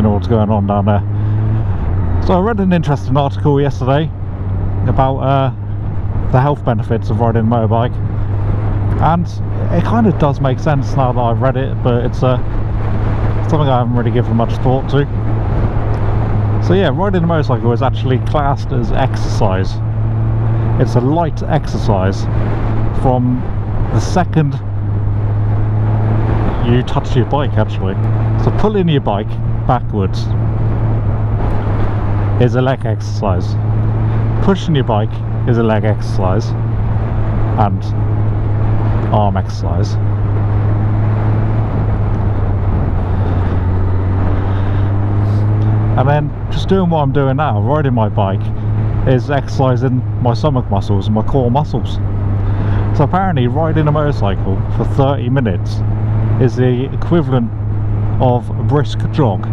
don't know what's going on down there. So I read an interesting article yesterday about the health benefits of riding a motorbike, and it kind of does make sense now that I've read it, but it's something I haven't really given much thought to. So yeah, riding a motorcycle is actually classed as exercise. It's a light exercise from the second you touch your bike, actually. So pulling your bike backwards is a leg exercise. Pushing your bike is a leg exercise and arm exercise. And then just doing what I'm doing now, riding my bike, is exercising my stomach muscles and my core muscles. So apparently riding a motorcycle for 30 minutes is the equivalent of a brisk jog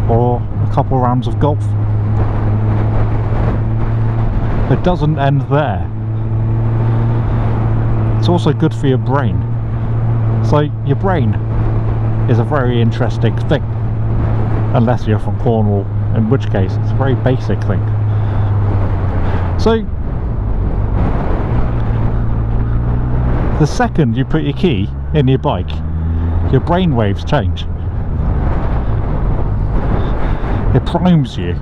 or a couple rounds of golf. It doesn't end there. It's also good for your brain. So your brain is a very interesting thing, unless you're from Cornwall, in which case it's a very basic thing. So the second you put your key in your bike, your brain waves change. It primes you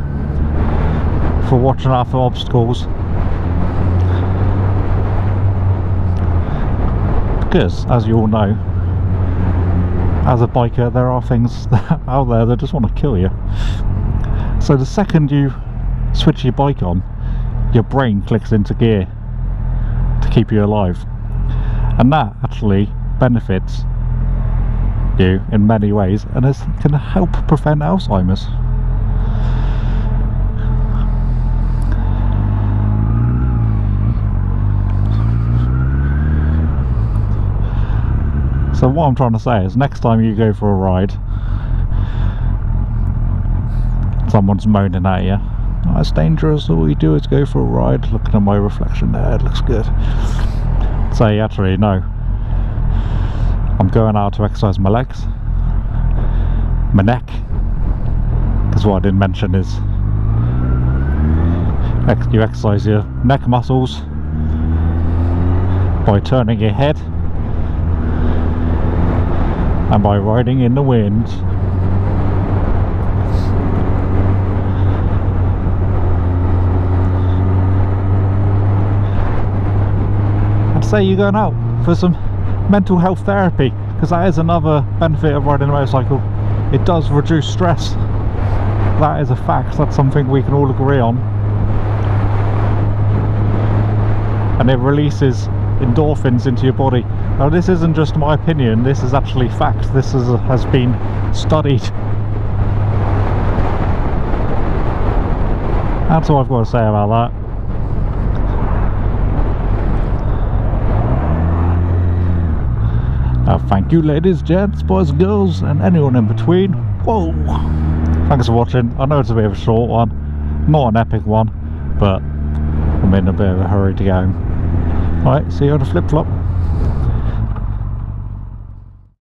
for watching out for obstacles, because as you all know, as a biker there are things out there that just want to kill you. So the second you switch your bike on, your brain clicks into gear to keep you alive, and that actually benefits you in many ways and can help prevent Alzheimer's. So what I'm trying to say is, next time you go for a ride, someone's moaning at you, oh, it's dangerous, all you do is go for a ride, looking at my reflection there, it looks good. Say, actually, no, I'm going out to exercise my legs, my neck, because what I didn't mention is you exercise your neck muscles by turning your head and by riding in the wind. I'd say you're going out for some mental health therapy, because that is another benefit of riding a motorcycle. It does reduce stress. That is a fact. That's something we can all agree on. And it releases endorphins into your body. Now this isn't just my opinion, this is actually fact. This has been studied. That's all I've got to say about that. Thank you ladies, gents, boys and girls, and anyone in between. Whoa! Thanks for watching. I know it's a bit of a short one, not an epic one, but I'm in a bit of a hurry to go home. Alright, see you on the flip flop.